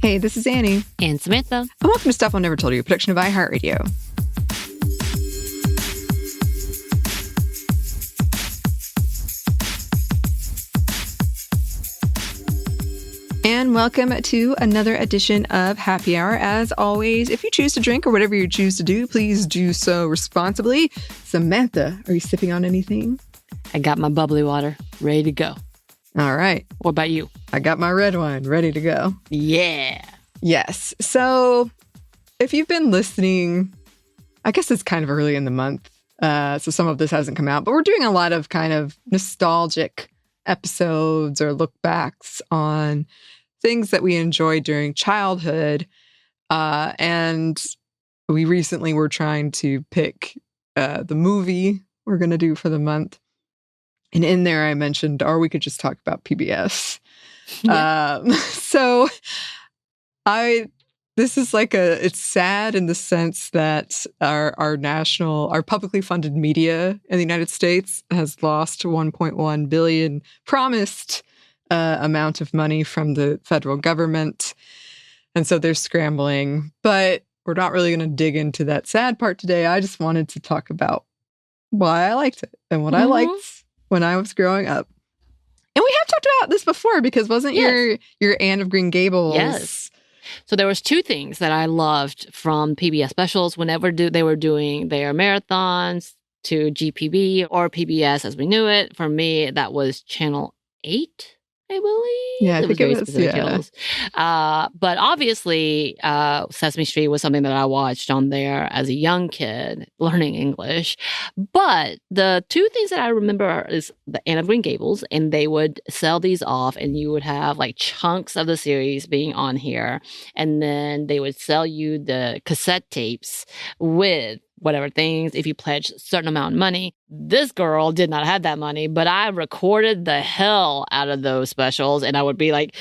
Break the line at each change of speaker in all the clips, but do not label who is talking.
Hey, this is Anney
and Samantha.
And welcome to Stuff I'll Never Told You, a production of iHeartRadio. And welcome to another edition of Happy Hour. As always, if you choose to drink or whatever you choose to do, please do so responsibly. Samantha, are you sipping on anything?
I got my bubbly water ready to go.
All right.
What about you?
I got my red wine ready to go.
Yeah.
Yes. So if you've been listening, I guess it's kind of early in the month, so some of this hasn't come out, but we're doing a lot of kind of nostalgic episodes or look backs on things that we enjoyed during childhood. And we recently were trying to pick the movie we're going to do for the month. And in there, I mentioned, or we could just talk about PBS. Yeah. This is like it's sad in the sense that our publicly funded media in the United States has lost 1.1 billion promised amount of money from the federal government. And so they're scrambling, but we're not really going to dig into that sad part today. I just wanted to talk about why I liked it and what I liked when I was growing up. And we have talked about this before because wasn't your Anne of Green Gables?
Yes. So there was two things that I loved from PBS specials whenever they were doing their marathons to GPB or PBS as we knew it. For me, that was Channel 8. I believe.
Yeah, I think it was,
channels. But obviously, Sesame Street was something that I watched on there as a young kid, learning English. But the two things that I remember is the Anne of Green Gables, and they would sell these off, and you would have like chunks of the series being on here. And then they would sell you the cassette tapes with whatever things, if you pledged a certain amount of money. This girl did not have that money, but I recorded the hell out of those specials, and I would be like,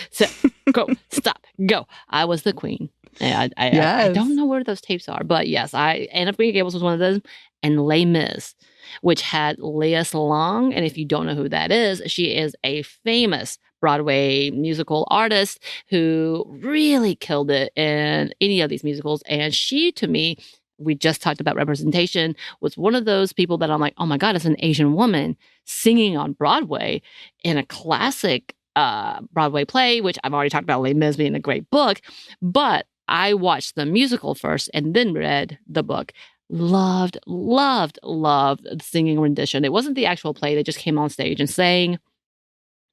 go, stop, go. I was the queen. And I don't know where those tapes are, but yes, Anne of Green Gables was one of those, and Les Mis, which had Lea Salong, and if you don't know who that is, she is a famous Broadway musical artist who really killed it in any of these musicals, and she, to me, we just talked about representation, was one of those people that I'm like, oh my God, it's an Asian woman singing on Broadway in a classic Broadway play, which I've already talked about Les Mis being a great book. But I watched the musical first and then read the book. Loved the singing rendition. It wasn't the actual play. They just came on stage and sang.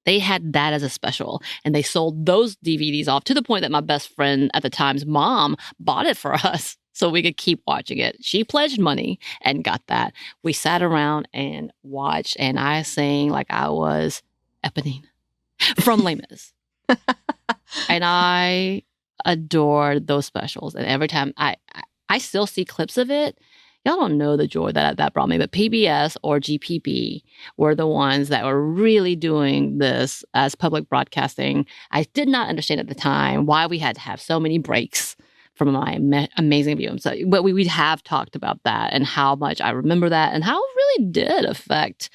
They had that as a special, and they sold those DVDs off to the point that my best friend at the time's mom bought it for us so we could keep watching it. She pledged money and got that. We sat around and watched, and I sang like I was Eponine from Les Mis. And I adored those specials. And every time I still see clips of it. Y'all don't know the joy that brought me, but PBS or GPB were the ones that were really doing this as public broadcasting. I did not understand at the time why we had to have so many breaks from my amazing viewing. So, but we have talked about that and how much I remember that and how it really did affect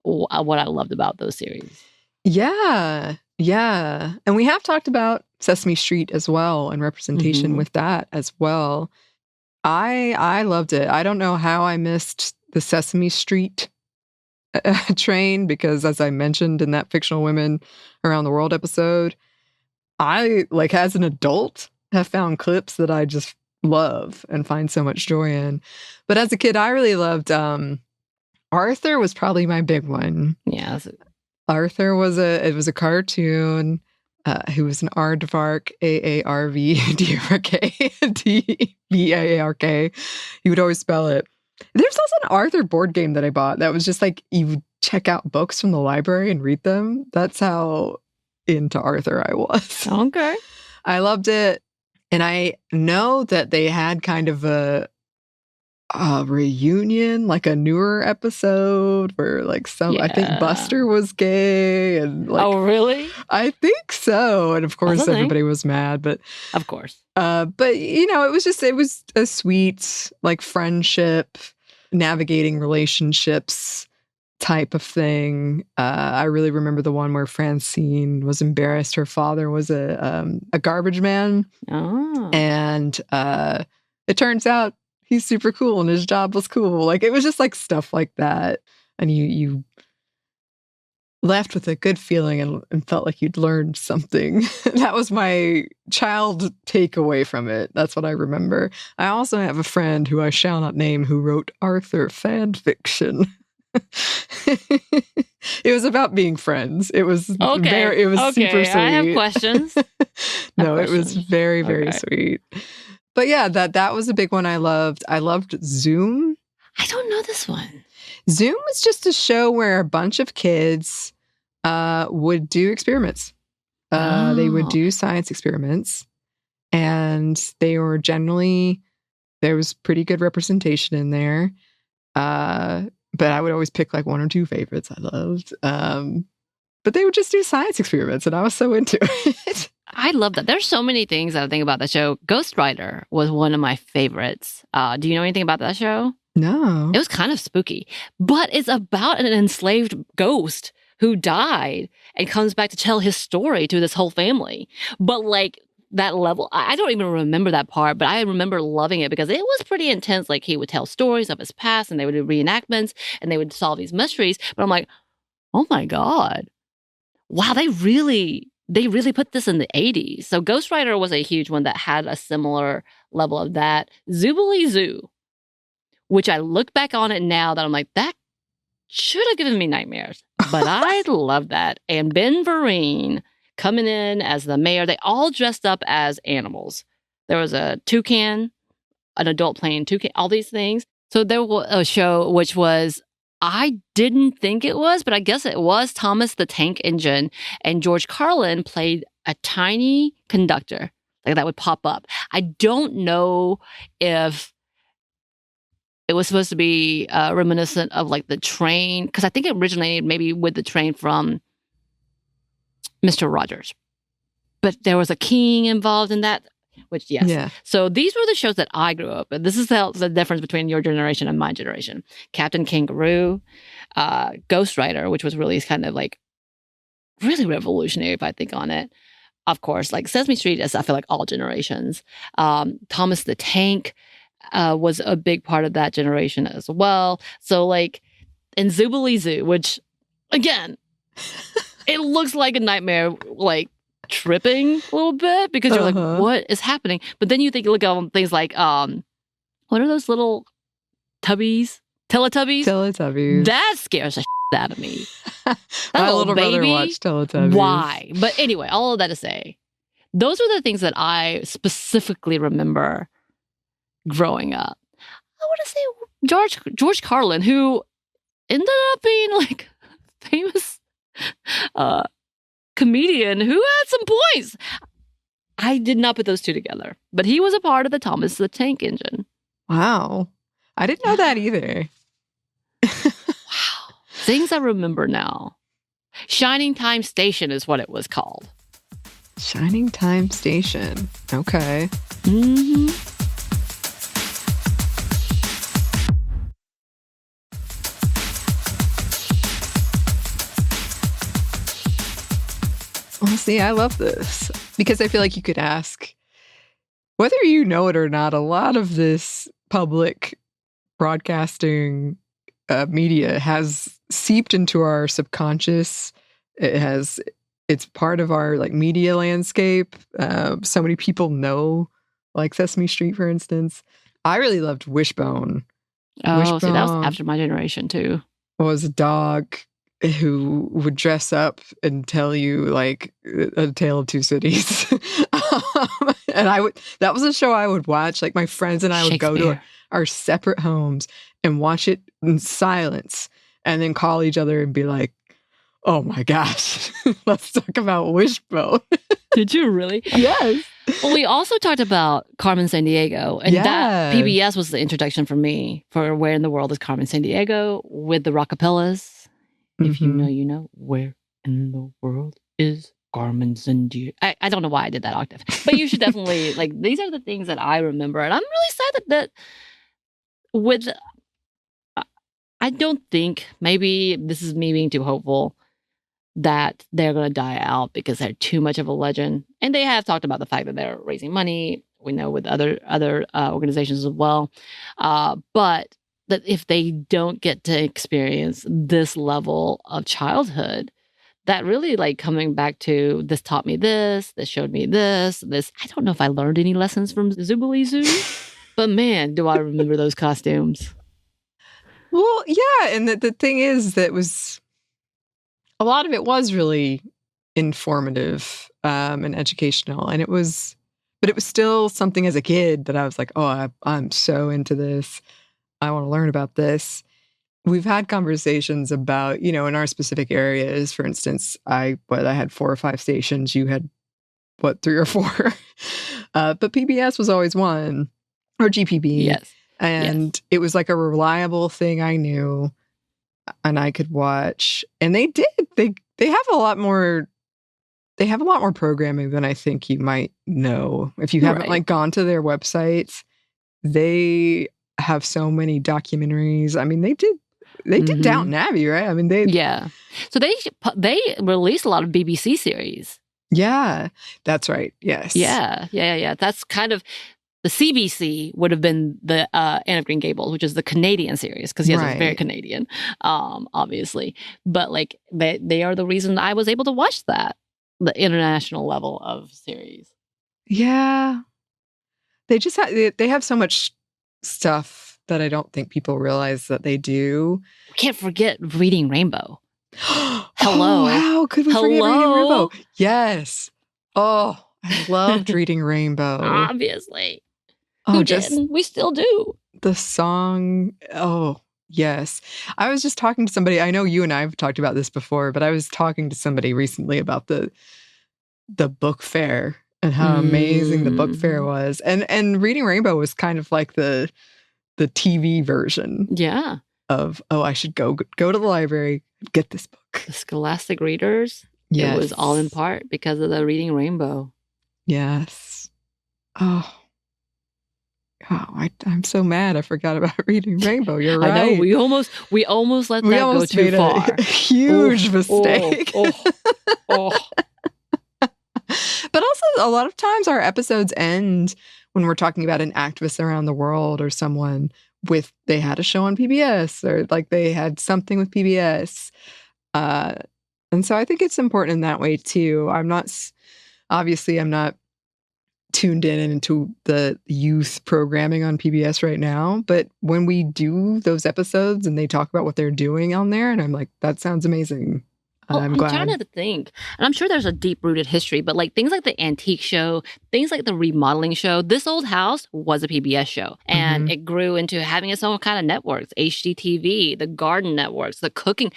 what I loved about those series.
Yeah. And we have talked about Sesame Street as well and representation with that as well. I loved it. I don't know how I missed the Sesame Street train because, as I mentioned in that Fictional Women Around the World episode, I, like, as an adult, have found clips that I just love and find so much joy in. But as a kid, I really loved Arthur was probably my big one.
Yeah.
Arthur was a cartoon. Who was an aardvark, Aardvark. He would always spell it. There's also an Arthur board game that I bought that was just like you would check out books from the library and read them. That's how into Arthur I was.
Okay.
I loved it. And I know that they had kind of a reunion, like a newer episode where like I think Buster was gay and like,
oh really?
I think so. And of course everybody was mad, but
of course.
But you know, it was a sweet like friendship, navigating relationships type of thing. I really remember the one where Francine was embarrassed her father was a garbage man.
Oh.
And it turns out he's super cool and his job was cool. Like, it was just like stuff like that. And you left with a good feeling and felt like you'd learned something. That was my child takeaway from it. That's what I remember. I also have a friend who I shall not name who wrote Arthur fan fiction. It was about being friends. It was
okay.
it was super sweet.
I have questions.
It was very, very sweet. But yeah, that was a big one I loved. I loved Zoom.
I don't know this one.
Zoom was just a show where a bunch of kids would do experiments. They would do science experiments, and they were generally, there was pretty good representation in there. But I would always pick like one or two favorites I loved. But they would just do science experiments, and I was so into it.
I love that. There's so many things that I think about that show. Ghost Rider was one of my favorites. Do you know anything about that show?
No.
It was kind of spooky, but it's about an enslaved ghost who died and comes back to tell his story to this whole family. But like that level, I don't even remember that part, but I remember loving it because it was pretty intense. Like he would tell stories of his past and they would do reenactments and they would solve these mysteries. But I'm like, oh my God, wow, they really put this in the 80s. So Ghost Rider was a huge one that had a similar level of that. Zoobilee Zoo, which I look back on it now that I'm like, that should have given me nightmares. But I love that. And Ben Vereen coming in as the mayor. They all dressed up as animals. There was a toucan, an adult playing toucan, all these things. So there was a show which was, I didn't think it was, but I guess it was Thomas the Tank Engine. And George Carlin played a tiny conductor like that would pop up. I don't know if it was supposed to be reminiscent of like the train, because I think it originated maybe with the train from Mr. Rogers. But there was a king involved in that, which, yes. Yeah. So these were the shows that I grew up with. This is the difference between your generation and my generation. Captain Kangaroo, Ghost Rider, which was really kind of like really revolutionary if I think on it. Of course, like Sesame Street is, I feel like, all generations. Thomas the Tank was a big part of that generation as well. So like in Zoobilee Zoo, which again, it looks like a nightmare, like tripping a little bit because you're like, what is happening? But then you look at things like, what are those little tubbies? Teletubbies?
Teletubbies.
That scares the out of me.
My little brother watched Teletubbies.
Why? But anyway, all of that to say, those are the things that I specifically remember growing up. I want to say George Carlin, who ended up being like a famous comedian who had some points. I did not put those two together, but he was a part of the Thomas the Tank Engine.
Wow. I didn't know that either.
Wow. Things I remember now. Shining Time Station is what it was called.
Shining Time Station. Okay.
Mm-hmm.
Well, see, I love this because I feel like you could ask, whether you know it or not, a lot of this public broadcasting media has seeped into our subconscious. It's part of our like media landscape. So many people know, like Sesame Street, for instance. I really loved Wishbone.
Oh, see, that was after my generation too.
Was a dog who would dress up and tell you like a tale of two cities. And that was a show I would watch. Like my friends and I would go to our separate homes and watch it in silence and then call each other and be like, oh my gosh, let's talk about Wishbone.
Did you really?
Yes.
Well, we also talked about Carmen Sandiego, and that PBS was the introduction for me for Where in the World is Carmen Sandiego with the Rockapellas. If you know, you know. Where in the world is Carmen Sandiego? I don't know why I did that octave, but you should definitely, like, these are the things that I remember. And I'm really sad that with I don't think, maybe this is me being too hopeful, that they're going to die out because they're too much of a legend. And they have talked about the fact that they're raising money. We know with other organizations as well. But that if they don't get to experience this level of childhood, that really like coming back to this taught me this showed me this. I don't know if I learned any lessons from Zoobilee Zoo, but man, do I remember those costumes.
Well, yeah. And the thing is that a lot of it was really informative and educational. And but it was still something as a kid that I was like, oh, I'm so into this. I want to learn about this. We've had conversations about, in our specific areas, for instance, I had 4 or 5 stations. You had, 3 or 4? But PBS was always one, or GPB.
Yes.
And It was like a reliable thing I knew and I could watch. And they did. They have a lot more. They have a lot more programming than I think you might know. If you haven't like gone to their websites, they have so many documentaries. I mean, they did Downton Abbey, right? I mean,
So they released a lot of BBC series.
Yeah, that's right. Yes.
Yeah. That's kind of the CBC would have been the Anne of Green Gables, which is the Canadian series, because yes, it's very Canadian, obviously. But like they are the reason I was able to watch that, the international level of series.
Yeah, they just they have so much stuff that I don't think people realize that they do.
We can't forget Reading Rainbow. Hello.
Oh, wow. Could we forget Reading Rainbow? Yes. Oh, I loved Reading Rainbow.
Obviously.
Oh,
we still do.
The song. Oh, yes. I was just talking to somebody. I know you and I have talked about this before, but I was talking to somebody recently about the book fair and how amazing the book fair was. And Reading Rainbow was kind of like the TV version.
Yeah.
Of, I should go to the library, get this book.
The Scholastic Readers. Yes. It was all in part because of the Reading Rainbow.
Yes. Oh, I'm so mad I forgot about Reading Rainbow. You're right.
I know, we almost let that go too far.
A huge mistake. But also, a lot of times our episodes end when we're talking about an activist around the world or someone they had a show on PBS or like they had something with PBS. And so I think it's important in that way too. I'm not tuned in into the youth programming on PBS right now, but when we do those episodes and they talk about what they're doing on there, and I'm like, that sounds amazing. I'm glad.
I'm trying to think, and I'm sure there's a deep-rooted history, but like things like the antique show, things like the remodeling show, This Old House was a PBS show, and it grew into having its own kind of networks, HGTV, the garden networks, the cooking.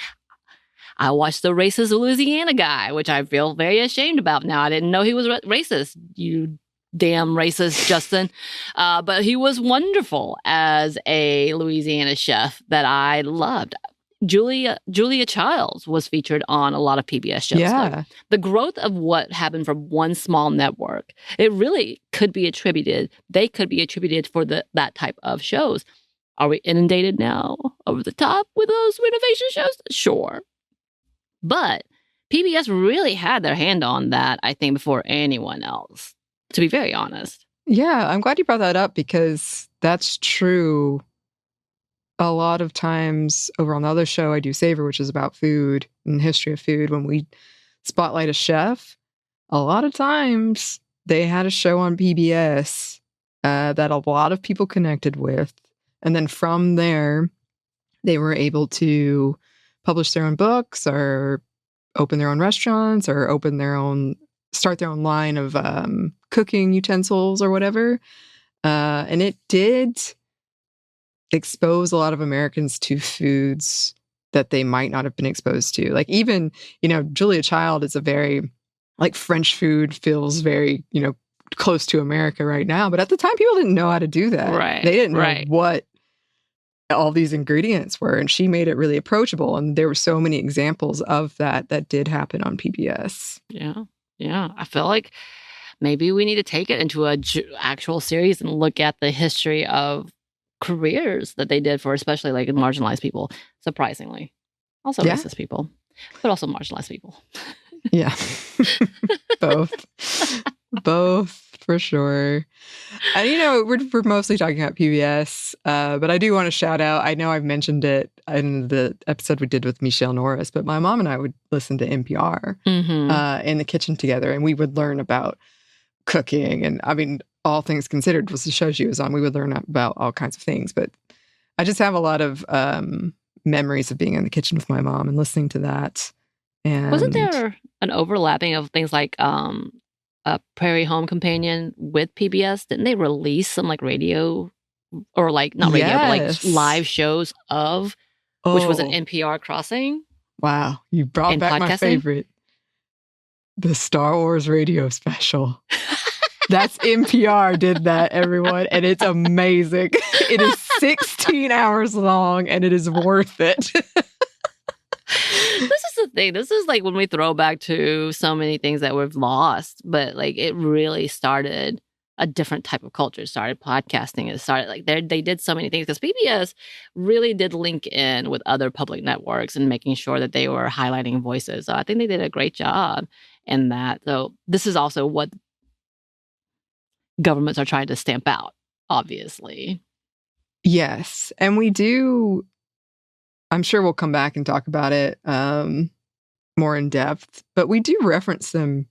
I watched the racist Louisiana guy, which I feel very ashamed about now. I didn't know he was racist. You damn racist, Justin. But he was wonderful as a Louisiana chef that I loved. Julia Childs was featured on a lot of PBS shows.
Yeah.
Like, the growth of what happened from one small network, it really could be attributed. They could be attributed for that type of shows. Are we inundated now over the top with those renovation shows? Sure. But PBS really had their hand on that, I think, before anyone else, to be very honest.
Yeah, I'm glad you brought that up because that's true. A lot of times over on the other show I do, Savor, which is about food and history of food, when we spotlight a chef, a lot of times they had a show on PBS that a lot of people connected with. And then from there, they were able to publish their own books or open their own restaurants or start their own line of cooking utensils or whatever. And it did expose a lot of Americans to foods that they might not have been exposed to. Like even, Julia Child is a very, like French food feels very, close to America right now. But at the time, people didn't know how to do that.
Right.
They didn't know what all these ingredients were. And she made it really approachable. And there were so many examples of that did happen on PBS.
Yeah. Yeah. I feel like maybe we need to take it into a actual series and look at the history of careers that they did for especially like marginalized people, surprisingly. Also racist people, but also marginalized people.
Yeah. Both for sure. And we're mostly talking about PBS, but I do want to shout out, I know I've mentioned it in the episode we did with Michelle Norris, but my mom and I would listen to NPR in the kitchen together, and we would learn about cooking. And I mean, All Things Considered was the show she was on. We would learn about all kinds of things, but I just have a lot of memories of being in the kitchen with my mom and listening to that. And
wasn't there an overlapping of things like a Prairie Home Companion with PBS? Didn't they release some like radio or like not radio, but like live shows of which was an NPR crossing?
Wow, you brought back my favorite, the Star Wars radio special. That's NPR did that, everyone, and it's amazing. It is 16 hours long, and it is worth it.
This is the thing. This is like when we throw back to so many things that we've lost, but like it really started a different type of culture. It started podcasting. It started like they did so many things because PBS really did link in with other public networks and making sure that they were highlighting voices. So I think they did a great job in that. So this is also what governments are trying to stamp out, obviously.
Yes. And we do, I'm sure we'll come back and talk about it more in depth, but we do reference them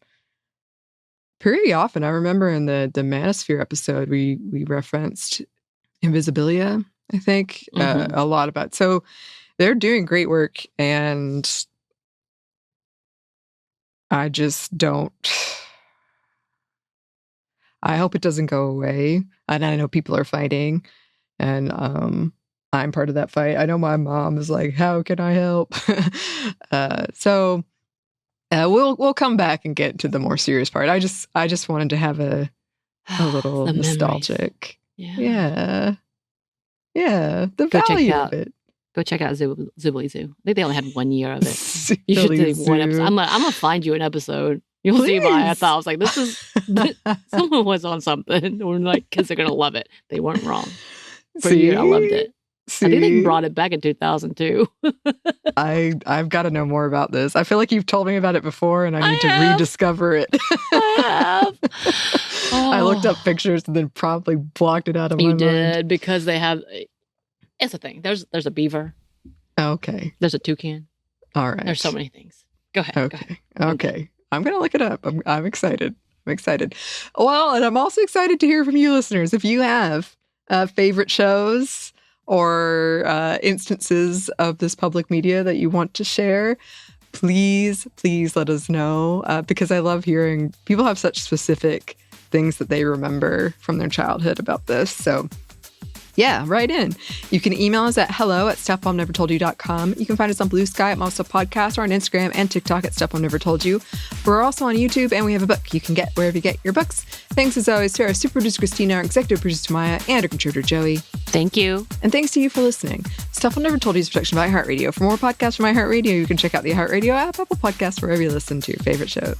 pretty often. I remember in the Manosphere episode, we referenced Invisibilia, I think, a lot about. So they're doing great work, and I just don't. I hope it doesn't go away. And I know people are fighting, and I'm part of that fight. I know my mom is like, "How can I help?" So we'll come back and get to the more serious part. I just wanted to have a little nostalgic. Yeah. The value of it.
Go check out Zibily Zoo. I think they only had 1 year of it. You should do one episode. I'm gonna find you an episode. You'll see why I thought I was like, this is someone was on something. We're like, kids are gonna love it. They weren't wrong. For you, I loved it. I think they brought it back in 2002.
I've got to know more about this. I feel like you've told me about it before, and I need to rediscover it.
I have.
I looked up pictures and then probably blocked it out of my mind.
You did, because they have. It's a thing. There's a beaver.
Okay.
There's a toucan.
All right.
There's so many things. Go ahead.
Okay. I'm gonna look it up. I'm excited. Well, and I'm also excited to hear from you, listeners. If you have favorite shows or instances of this public media that you want to share, please let us know, because I love hearing people have such specific things that they remember from their childhood about this. So yeah, write in. You can email us at hello@stuffmomnevertoldyou.com. You can find us on Blue Sky at Mom Stuff Podcast, or on Instagram and TikTok at Stuff Mom Never Told You. We're also on YouTube, and we have a book you can get wherever you get your books. Thanks as always to our super producer Christina, our executive producer Maya, and our contributor Joey.
Thank you.
And thanks to you for listening. Stuff Mom Never Told You is a production by iHeartRadio. For more podcasts from iHeartRadio, you can check out the iHeartRadio app, Apple Podcasts, wherever you listen to your favorite shows.